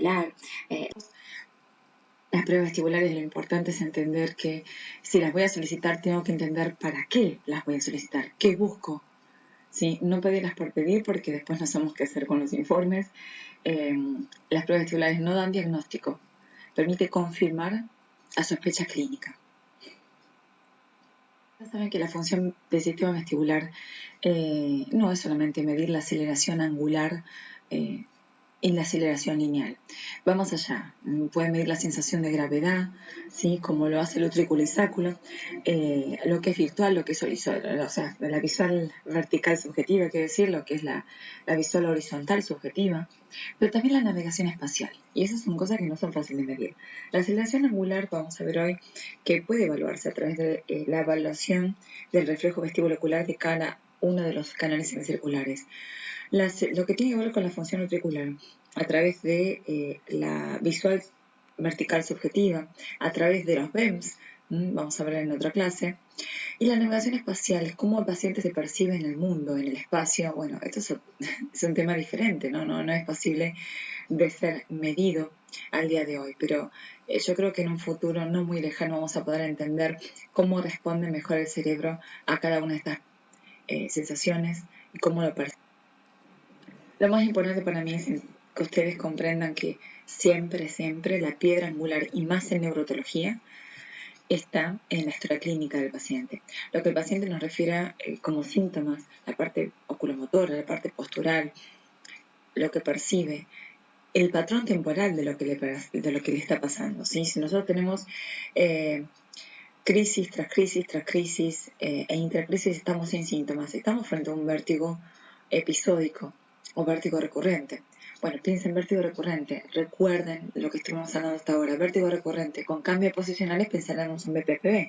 vestibular. Las pruebas vestibulares, lo importante es entender que si las voy a solicitar, tengo que entender para qué las voy a solicitar, qué busco. ¿Sí? No pedirlas por pedir porque después no sabemos qué hacer con los informes. Las pruebas vestibulares no dan diagnóstico, permite confirmar a sospecha clínica. Ya saben que la función del sistema vestibular no es solamente medir la aceleración angular y la aceleración lineal. Vamos allá. Puede medir la sensación de gravedad, ¿sí? Como lo hace el utrículo y sáculo, lo que es virtual, lo que es horizontal, o sea, la visual vertical subjetiva, quiere decir, lo que es la visual horizontal subjetiva, pero también la navegación espacial. Y esas son cosas que no son fáciles de medir. La aceleración angular, vamos a ver hoy, que puede evaluarse a través de la evaluación del reflejo vestibulocular de cada uno de los canales semicirculares. Lo que tiene que ver con la función utricular, a través de la visual vertical subjetiva, a través de los BEMS, vamos a ver en otra clase, y la navegación espacial, cómo el paciente se percibe en el mundo, en el espacio. Bueno, esto es un tema diferente, no es posible de ser medido al día de hoy, pero yo creo que en un futuro no muy lejano vamos a poder entender cómo responde mejor el cerebro a cada una de estas sensaciones y cómo lo percibe. Lo más importante para mí es que ustedes comprendan que siempre la piedra angular, y más en neurología, está en la historia clínica del paciente. Lo que el paciente nos refiere como síntomas, la parte oculomotora, la parte postural, lo que percibe, el patrón temporal de lo que le está pasando. ¿Sí? Si nosotros tenemos crisis tras crisis e intercrisis, estamos sin síntomas, estamos frente a un vértigo episódico o vértigo recurrente. Bueno, piensen vértigo recurrente, recuerden lo que estuvimos hablando hasta ahora. Vértigo recurrente con cambios posicionales, pensaremos en BPPV.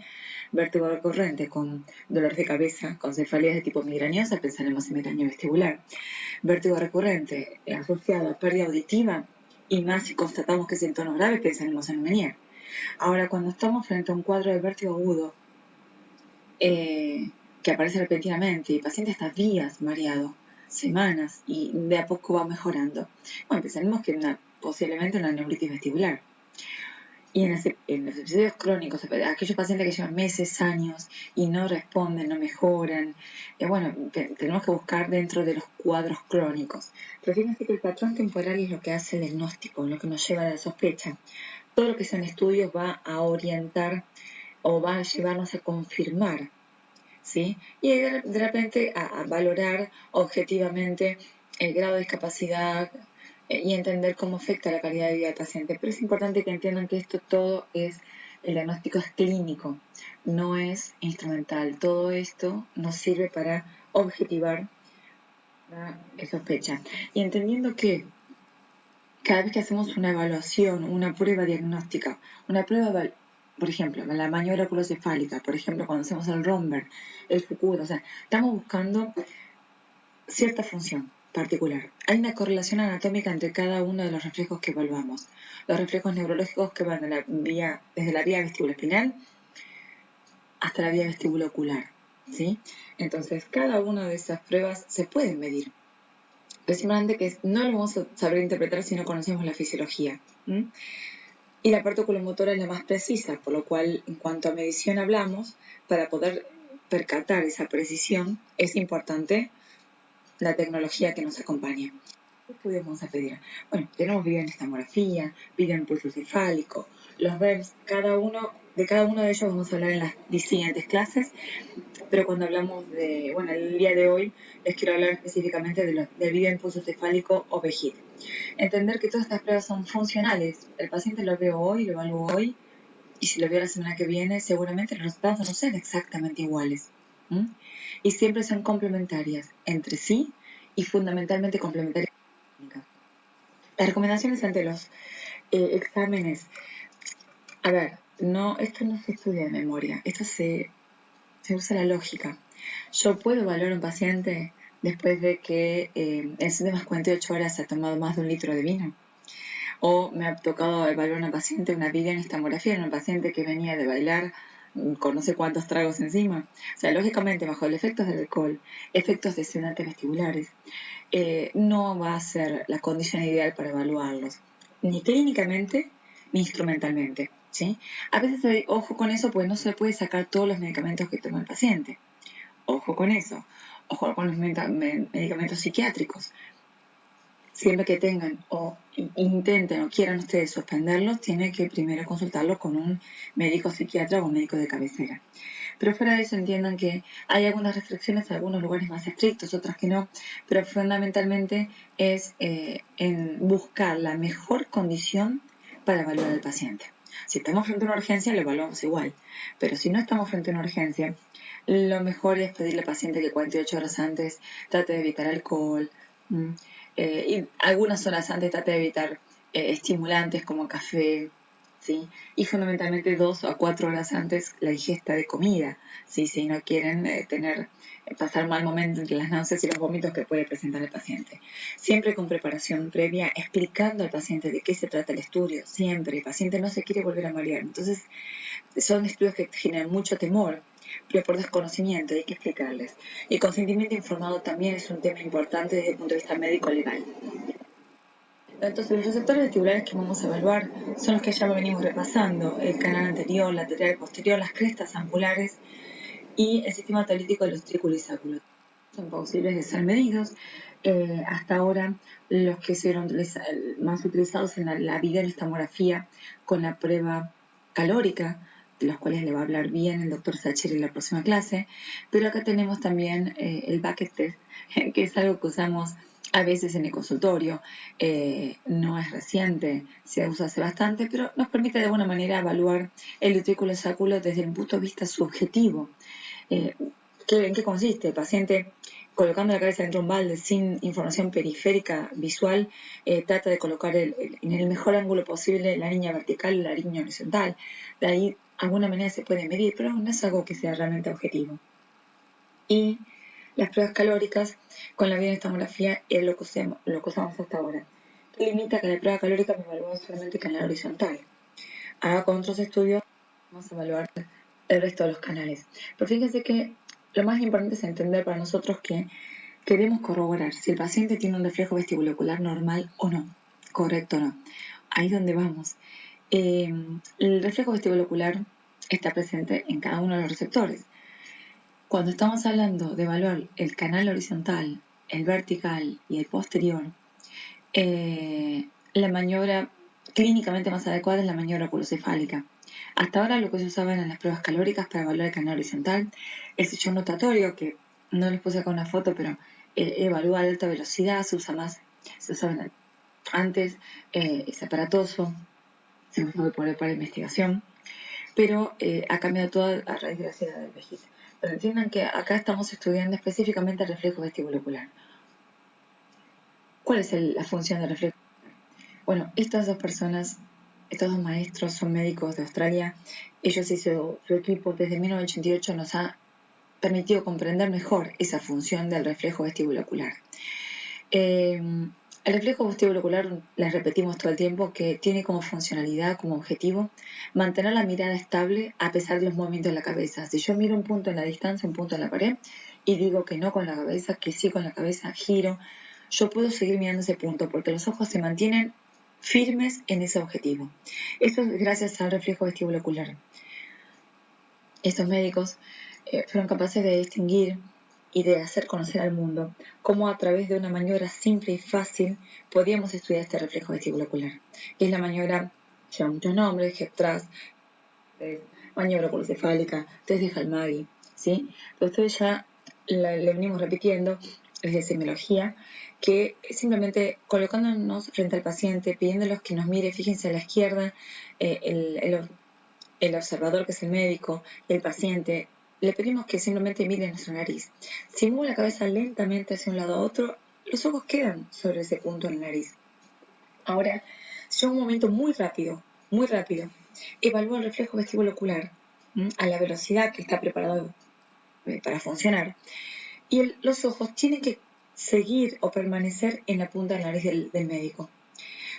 Vértigo recurrente con dolor de cabeza, con cefalías de tipo migrañosa, pensaremos en migraña vestibular. Vértigo recurrente asociado a pérdida auditiva, y más si constatamos que es en tonos graves, pensaremos en Menier. Ahora, cuando estamos frente a un cuadro de vértigo agudo que aparece repentinamente y el paciente está días mareado, semanas, y de a poco va mejorando, bueno, pensaremos que posiblemente una neuritis vestibular. Y en los episodios crónicos, aquellos pacientes que llevan meses, años y no responden, no mejoran, bueno, tenemos que buscar dentro de los cuadros crónicos. Pero fíjense que el patrón temporal es lo que hace el diagnóstico, lo que nos lleva a la sospecha. Todo lo que sean estudios va a orientar o va a llevarnos a confirmar, ¿sí? Y de repente a valorar objetivamente el grado de discapacidad y entender cómo afecta la calidad de vida del paciente. Pero es importante que entiendan que esto todo es, el diagnóstico es clínico, no es instrumental. Todo esto nos sirve para objetivar la sospecha. Y entendiendo que cada vez que hacemos una evaluación, una prueba diagnóstica, una prueba, por ejemplo, la maniobra oculocefálica, por ejemplo, cuando hacemos el Romberg, el Foucault, o sea, estamos buscando cierta función particular. Hay una correlación anatómica entre cada uno de los reflejos que evaluamos. Los reflejos neurológicos que van desde la vía vestibuloespinal hasta la vía vestibulocular, ¿sí? Entonces, cada una de esas pruebas se puede medir. Es importante que no lo vamos a saber interpretar si no conocemos la fisiología. Y la parte oculomotora es la más precisa, por lo cual, en cuanto a medición hablamos, para poder percatar esa precisión, es importante la tecnología que nos acompaña. ¿Qué estudios vamos a pedir? Bueno, tenemos videoestamografía, videoimpulso cefálico, los BEMS, de cada uno de ellos vamos a hablar en las siguientes clases, pero cuando hablamos el día de hoy les quiero hablar específicamente del videoimpulso cefálico o VEGID. Entender que todas estas pruebas son funcionales. El paciente lo veo hoy, lo evalúo hoy, y si lo veo la semana que viene, seguramente los resultados no sean exactamente iguales. Y siempre son complementarias entre sí y fundamentalmente complementarias. Las recomendaciones ante los exámenes. A ver, esto no se estudia de memoria, esto se usa la lógica. Yo puedo evaluar a un paciente después de que en las últimas 48 horas se ha tomado más de 1 litro de vino. O me ha tocado evaluar a una paciente, una videoestamografía en un paciente que venía de bailar con no sé cuántos tragos encima. O sea, lógicamente, bajo los efectos del alcohol, efectos de sedantes vestibulares, no va a ser la condición ideal para evaluarlos. ni clínicamente ni instrumentalmente, ¿sí? A veces, ojo con eso, pues no se puede sacar todos los medicamentos que toma el paciente. Ojo con eso. Ojo con los medicamentos psiquiátricos. Siempre que tengan o intenten o quieran ustedes suspenderlos, tienen que primero consultarlos con un médico psiquiatra o un médico de cabecera. Pero fuera de eso entiendan que hay algunas restricciones, algunos lugares más estrictos, otras que no, pero fundamentalmente es en buscar la mejor condición para evaluar al paciente. Si estamos frente a una urgencia, lo evaluamos igual, pero si no estamos frente a una urgencia, lo mejor es pedirle al paciente que 48 horas antes trate de evitar alcohol, y algunas horas antes trate de evitar estimulantes como café, ¿sí? Y fundamentalmente 2 a 4 horas antes la ingesta de comida, ¿sí? Si no quieren pasar mal momento entre las náuseas y los vómitos que puede presentar el paciente. Siempre con preparación previa, explicando al paciente de qué se trata el estudio, siempre. El paciente no se quiere volver a marear. Entonces, son estudios que generan mucho temor, pero por desconocimiento hay que explicarles. Y el consentimiento informado también es un tema importante desde el punto de vista médico-legal. Entonces, los receptores vestibulares que vamos a evaluar son los que ya venimos repasando: el canal anterior, lateral, posterior, las crestas angulares y el sistema autolítico de los trículos y sáculos. Son posibles de ser medidos. Hasta ahora, los que fueron más utilizados en la videolistomografía con la prueba calórica, de los cuales le va a hablar bien el doctor Sacher en la próxima clase, pero acá tenemos también el bucket test, que es algo que usamos a veces en el consultorio. No es reciente, se usa hace bastante, pero nos permite de alguna manera evaluar el utrículo sáculo desde el punto de vista subjetivo. ¿En qué consiste? El paciente, colocando la cabeza dentro de un balde sin información periférica visual, trata de colocar en el mejor ángulo posible la línea vertical y la línea horizontal. De ahí, de alguna manera se puede medir, pero no es algo que sea realmente objetivo. Y las pruebas calóricas con la bioestomografía es lo que usamos hasta ahora, que limita que la prueba calórica me evalúa solamente el canal horizontal. Ahora con otros estudios vamos a evaluar el resto de los canales. Pero fíjense que lo más importante es entender para nosotros que queremos corroborar si el paciente tiene un reflejo vestibulocular normal o no, correcto o no. Ahí es donde vamos. El reflejo vestibulocular está presente en cada uno de los receptores. Cuando estamos hablando de evaluar el canal horizontal, el vertical y el posterior, la maniobra clínicamente más adecuada es la maniobra oculocefálica. Hasta ahora lo que se usaba en las pruebas calóricas para evaluar el canal horizontal, el sillón rotatorio, que no les puse acá una foto, pero evalúa a alta velocidad, se usaba antes, es aparatoso, se usa para investigación, pero ha cambiado todo a raíz de la ciudad del vejiga. Pero entiendan que acá estamos estudiando específicamente el reflejo vestibulocular. ¿Cuál es la función del reflejo? Bueno, estas dos personas, estos dos maestros son médicos de Australia. Ellos y su equipo desde 1988 nos ha permitido comprender mejor esa función del reflejo vestibulocular. El reflejo vestibulocular, les repetimos todo el tiempo, que tiene como funcionalidad, como objetivo, mantener la mirada estable a pesar de los movimientos de la cabeza. Si yo miro un punto en la distancia, un punto en la pared, y digo que no con la cabeza, que sí con la cabeza, giro, yo puedo seguir mirando ese punto porque los ojos se mantienen firmes en ese objetivo. Esto es gracias al reflejo vestibulocular. Estos médicos fueron capaces de distinguir y de hacer conocer al mundo cómo a través de una maniobra simple y fácil podíamos estudiar este reflejo vestibulocular, que es la maniobra, lleva muchos nombres: HEP-TRAS, maniobra oculocefálica, test de Halmagyi, ¿sí? Pero ustedes ya le venimos repitiendo desde semiología, que simplemente colocándonos frente al paciente, pidiéndolos que nos mire, fíjense a la izquierda, el observador, que es el médico, y el paciente, le pedimos que simplemente miren su nariz. Si mueve la cabeza lentamente hacia un lado a otro, los ojos quedan sobre ese punto en la nariz. Ahora, si yo en un momento muy rápido, evalúo el reflejo vestibulocular a la velocidad que está preparado para funcionar, y los ojos tienen que seguir o permanecer en la punta de la nariz del médico.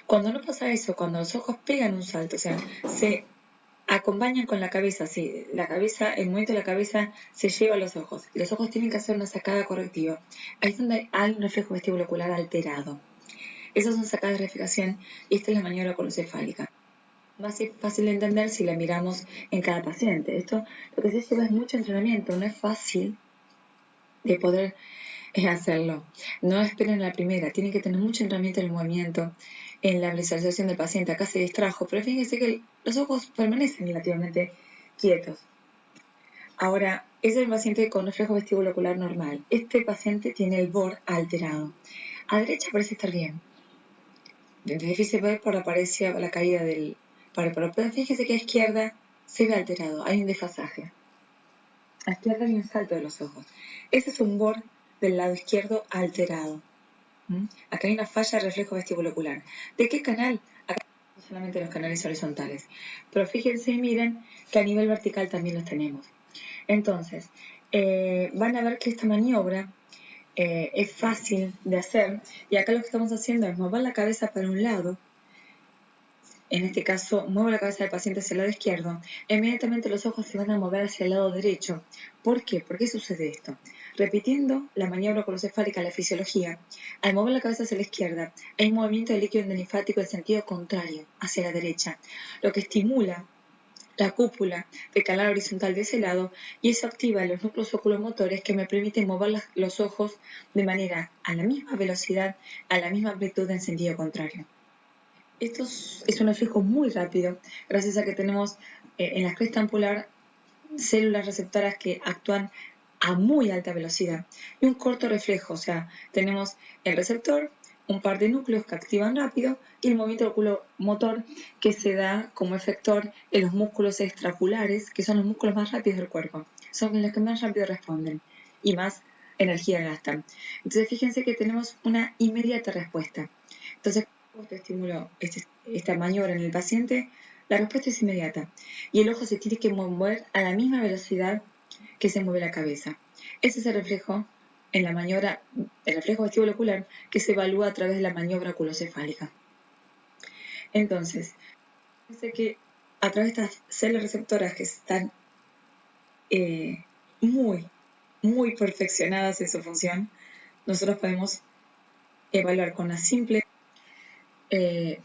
Cuando no pasa eso, cuando los ojos pegan un salto, o sea, se acompañan con la cabeza, sí, el movimiento de la cabeza se lleva a los ojos, y los ojos tienen que hacer una sacada correctiva. Ahí es donde hay un reflejo vestibulocular alterado. Esas son sacadas de refrigeración y esta es la maniobra colocefálica. Va a ser fácil de entender si la miramos en cada paciente. Esto lo que se lleva es mucho entrenamiento, no es fácil de poder hacerlo. No esperen la primera, tienen que tener mucho entrenamiento en el movimiento, en la visualización del paciente. Acá se distrajo, pero fíjense que los ojos permanecen relativamente quietos. Ahora, ese es el paciente con reflejo vestíbulo ocular normal. Este paciente tiene el BOR alterado. A derecha parece estar bien. Es difícil ver por la caída del párpado, pero fíjense que a izquierda se ve alterado, hay un desfasaje. A izquierda hay un salto de los ojos. Ese es un BOR del lado izquierdo alterado. Acá hay una falla de reflejo vestíbulo ocular. ¿De qué canal? Acá solamente los canales horizontales. Pero fíjense y miren que a nivel vertical también los tenemos. Entonces, van a ver que esta maniobra es fácil de hacer y acá lo que estamos haciendo es mover la cabeza para un lado. En este caso, muevo la cabeza del paciente hacia el lado izquierdo, inmediatamente los ojos se van a mover hacia el lado derecho. ¿Por qué? ¿Por qué sucede esto? Repitiendo la maniobra colocefálica, la fisiología, al mover la cabeza hacia la izquierda, hay un movimiento del líquido linfático en sentido contrario, hacia la derecha, lo que estimula la cúpula de canal horizontal de ese lado y eso activa los núcleos oculomotores que me permiten mover los ojos de manera a la misma velocidad, a la misma amplitud en sentido contrario. Esto es un reflejo muy rápido, gracias a que tenemos en la cresta ampular células receptoras que actúan a muy alta velocidad y un corto reflejo, o sea, tenemos el receptor, un par de núcleos que activan rápido y el movimiento oculomotor que se da como efector en los músculos extraculares, que son los músculos más rápidos del cuerpo, son los que más rápido responden y más energía gastan. Entonces fíjense que tenemos una inmediata respuesta. Entonces, cuando estimulo esta maniobra en el paciente, la respuesta es inmediata y el ojo se tiene que mover a la misma velocidad que se mueve la cabeza. Ese es el reflejo en la maniobra, el reflejo vestíbulo ocular que se evalúa a través de la maniobra oculocefálica. Entonces, fíjense que a través de estas células receptoras que están muy perfeccionadas en su función, nosotros podemos evaluar con una simple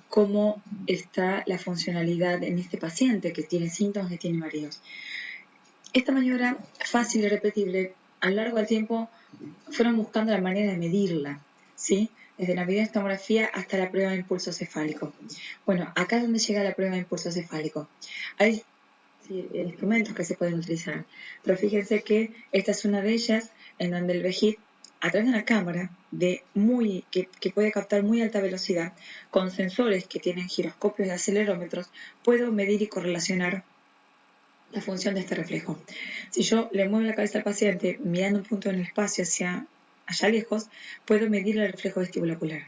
cómo está la funcionalidad en este paciente que tiene síntomas, que tiene mareos. Esta maniobra fácil y repetible, a lo largo del tiempo fueron buscando la manera de medirla, ¿sí? Desde la videotomografía hasta la prueba de impulso cefálico. Bueno, acá es donde llega la prueba de impulso cefálico. Hay instrumentos que se pueden utilizar, pero fíjense que esta es una de ellas en donde el VEGID, a través de una cámara que puede captar muy alta velocidad, con sensores que tienen giroscopios y acelerómetros, puedo medir y correlacionar la función de este reflejo. Si yo le muevo la cabeza al paciente mirando un punto en el espacio hacia allá lejos, puedo medir el reflejo vestíbulo ocular.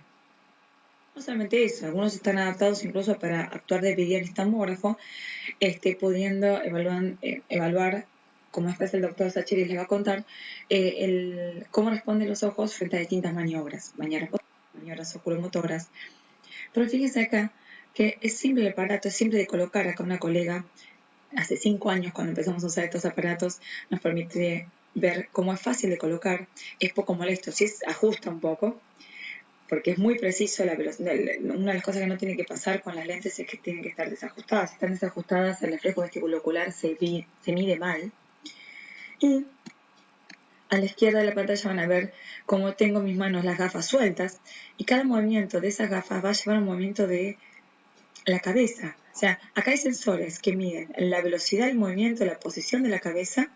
No solamente eso, algunos están adaptados incluso para actuar de videohistamógrafo, pudiendo evaluar, como después el doctor Sacheri les va a contar, cómo responden los ojos frente a distintas maniobras oculomotoras. Pero fíjense acá que es simple el aparato, es simple de colocar. Acá una colega hace 5 años, cuando empezamos a usar estos aparatos, nos permite ver cómo es fácil de colocar, es poco molesto, sí ajusta un poco, porque es muy preciso la velocidad. Una de las cosas que no tiene que pasar con las lentes es que tienen que estar desajustadas. Si están desajustadas, el reflejo vestíbulo ocular se mide mal. Y a la izquierda de la pantalla van a ver cómo tengo en mis manos las gafas sueltas, y cada movimiento de esas gafas va a llevar un movimiento de la cabeza. O sea, acá hay sensores que miden la velocidad del movimiento, la posición de la cabeza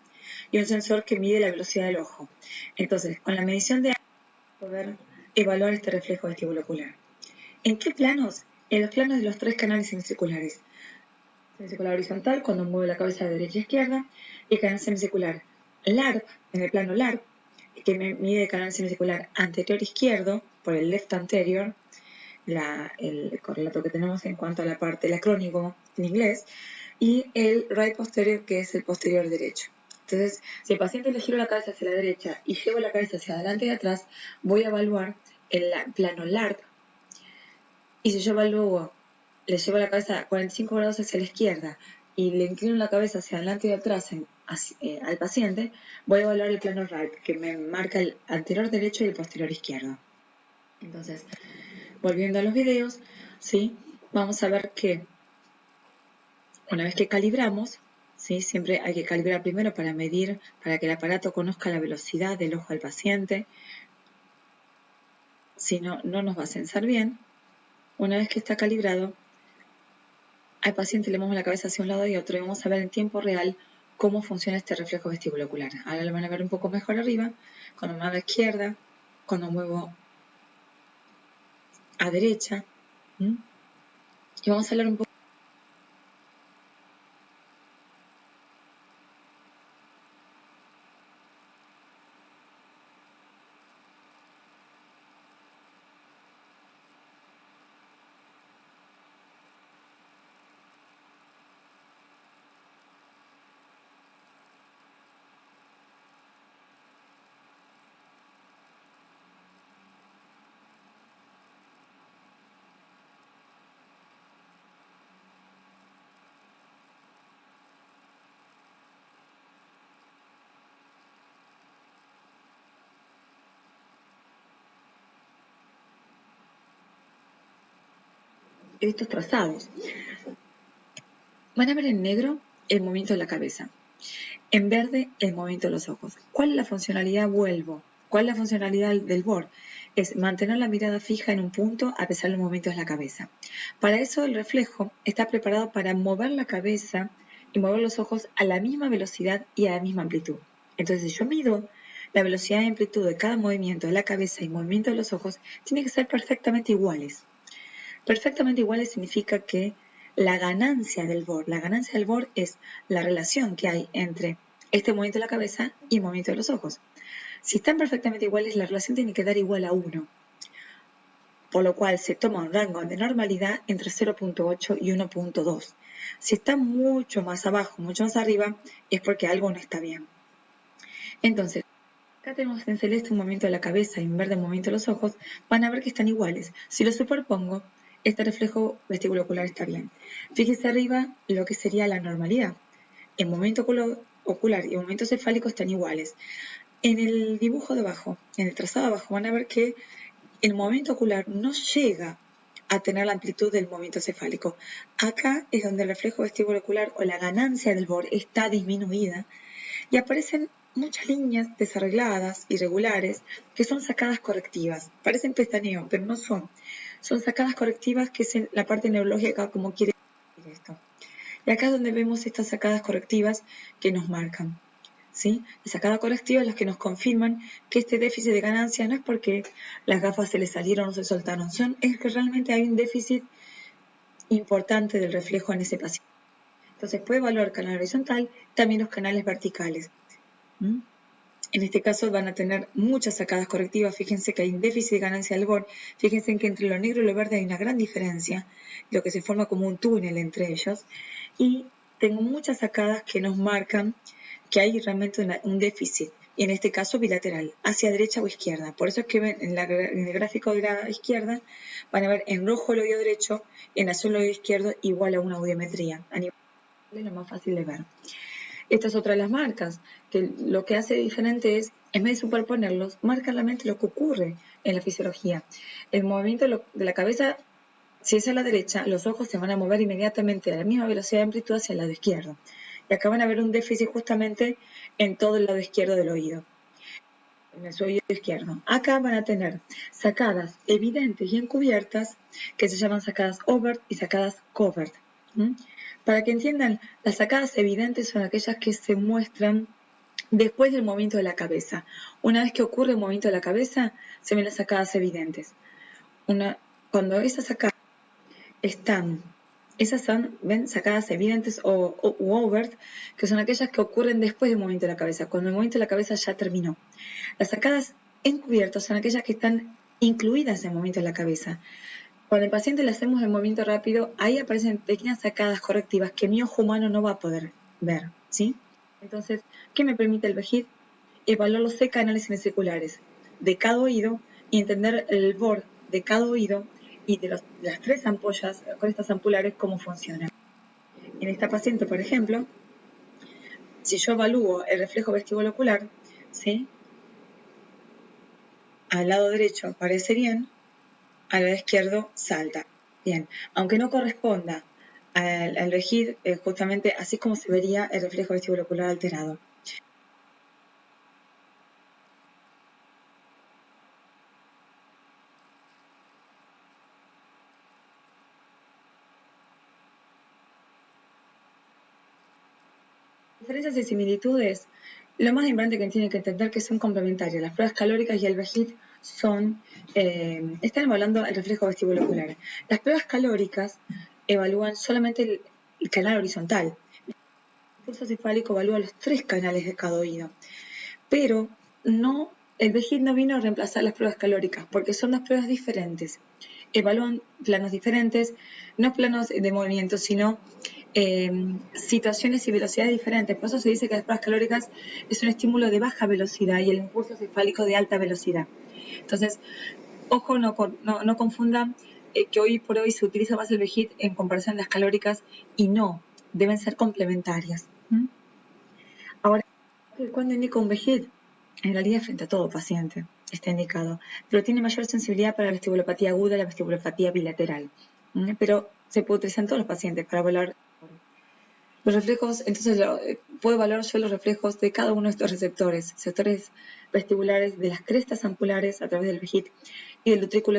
y un sensor que mide la velocidad del ojo. Entonces, con la medición de poder evaluar este reflejo vestíbulo ocular. ¿En qué planos? En los planos de los 3 canales semicirculares. Semicircular horizontal, cuando mueve la cabeza de derecha a izquierda, y el canal semicircular LARP, en el plano LARP, que mide el canal semicircular anterior izquierdo, por el left anterior, el correlato que tenemos en cuanto a la parte, el acrónimo en inglés, y el right posterior, que es el posterior derecho. Entonces, si el paciente le giro la cabeza hacia la derecha y llevo la cabeza hacia adelante y atrás, voy a evaluar el plano LARP, y si yo evalúo, le llevo la cabeza 45 grados hacia la izquierda y le inclino la cabeza hacia adelante y atrás al paciente, voy a evaluar el plano RIPE, que me marca el anterior derecho y el posterior izquierdo. Entonces, volviendo a los videos, ¿sí? Vamos a ver que una vez que calibramos, ¿sí? Siempre hay que calibrar primero para medir, para que el aparato conozca la velocidad del ojo del paciente. Si no, no nos va a censar bien. Una vez que está calibrado, al paciente le movemos la cabeza hacia un lado y otro y vamos a ver en tiempo real cómo funciona este reflejo vestibular ocular. Ahora lo van a ver un poco mejor arriba, cuando muevo a la izquierda, cuando muevo a derecha. Y vamos a hablar un poco. Estos trazados. Van a ver en negro el movimiento de la cabeza, en verde el movimiento de los ojos. ¿Cuál es la funcionalidad? Vuelvo. ¿Cuál es la funcionalidad del BOR? Es mantener la mirada fija en un punto a pesar de los movimientos de la cabeza. Para eso el reflejo está preparado para mover la cabeza y mover los ojos a la misma velocidad y a la misma amplitud. Entonces, si yo mido la velocidad y amplitud de cada movimiento de la cabeza y movimiento de los ojos, tiene que ser perfectamente iguales. Perfectamente iguales significa que la ganancia del BOR es la relación que hay entre este movimiento de la cabeza y el movimiento de los ojos. Si están perfectamente iguales, la relación tiene que dar igual a 1, por lo cual se toma un rango de normalidad entre 0.8 y 1.2. Si está mucho más abajo, mucho más arriba, es porque algo no está bien. Entonces, acá tenemos en celeste un movimiento de la cabeza y en verde un movimiento de los ojos, van a ver que están iguales. Si los superpongo, este reflejo vestibulocular está bien. Fíjese arriba lo que sería la normalidad. El movimiento ocular y el movimiento cefálico están iguales. En el dibujo de abajo, en el trazado de abajo, van a ver que el movimiento ocular no llega a tener la amplitud del movimiento cefálico. Acá es donde el reflejo vestibulocular o la ganancia del BOR está disminuida y aparecen muchas líneas desarregladas, irregulares, que son sacadas correctivas. Parecen pestañeo, pero no son. Son sacadas correctivas, que es la parte neurológica como quiere decir esto. Y acá es donde vemos estas sacadas correctivas que nos marcan. ¿Sí? Las sacadas correctivas las que nos confirman que este déficit de ganancia no es porque las gafas se le salieron o se soltaron, es que realmente hay un déficit importante del reflejo en ese paciente. Entonces puede evaluar canal horizontal, también los canales verticales. En este caso van a tener muchas sacadas correctivas. Fíjense que hay un déficit de ganancia del BOR. Fíjense que entre lo negro y lo verde hay una gran diferencia, lo que se forma como un túnel entre ellos. Y tengo muchas sacadas que nos marcan que hay realmente un déficit, y en este caso bilateral, hacia derecha o izquierda. Por eso es que ven en el gráfico de la izquierda, van a ver en rojo el oído derecho, en azul el oído izquierdo, igual a una audiometría. A nivel es lo más fácil de ver. Esta es otra de las marcas, que lo que hace diferente es, en vez de superponerlos, marca realmente lo que ocurre en la fisiología. El movimiento de la cabeza, si es a la derecha, los ojos se van a mover inmediatamente a la misma velocidad de amplitud hacia el lado izquierdo. Y acá van a ver un déficit justamente en todo el lado izquierdo del oído, en el oído izquierdo. Acá van a tener sacadas evidentes y encubiertas, que se llaman sacadas overt y sacadas covert. Para que entiendan, las sacadas evidentes son aquellas que se muestran después del movimiento de la cabeza. Una vez que ocurre el movimiento de la cabeza, se ven las sacadas evidentes. Cuando esas sacadas están, esas son, ven, sacadas evidentes o overt, que son aquellas que ocurren después del movimiento de la cabeza, cuando el movimiento de la cabeza ya terminó. Las sacadas encubiertas son aquellas que están incluidas en el movimiento de la cabeza. Cuando al paciente le hacemos el movimiento rápido, ahí aparecen pequeñas sacadas correctivas que mi ojo humano no va a poder ver, ¿sí? Entonces, ¿qué me permite el VEGID? Evaluar los C canales semicirculares de cada oído y entender el BOR de cada oído y de las 3 ampollas con estas ampulares cómo funcionan. En esta paciente, por ejemplo, si yo evalúo el reflejo vestibulocular, ¿sí? Al lado derecho aparece bien, al lado izquierdo salta. Bien, aunque no corresponda al VEGID, justamente así es como se vería el reflejo vestibulocular alterado. Diferencias y similitudes, lo más importante que tienen que entender que son complementarias. Las pruebas calóricas y el VEGID están evaluando el reflejo vestibulocular. Las pruebas calóricas evalúan solamente el canal horizontal. El impulso cefálico evalúa los 3 canales de cada oído. Pero no, el VEGID no vino a reemplazar las pruebas calóricas, porque son 2 pruebas diferentes. Evalúan planos diferentes, no planos de movimiento, sino situaciones y velocidades diferentes. Por eso se dice que las pruebas calóricas es un estímulo de baja velocidad y el impulso cefálico de alta velocidad. Entonces, ojo, no confundan que hoy por hoy se utiliza más el VEGID en comparación a las calóricas y no, deben ser complementarias. Ahora, ¿cuándo indica un VEGID? En realidad, frente a todo paciente está indicado, pero tiene mayor sensibilidad para la vestibulopatía aguda y la vestibulopatía bilateral. Pero se puede utilizar en todos los pacientes para evaluar los reflejos. Entonces, puedo evaluar yo los reflejos de cada uno de estos receptores vestibulares de las crestas ampulares a través del VEGID y del utrículo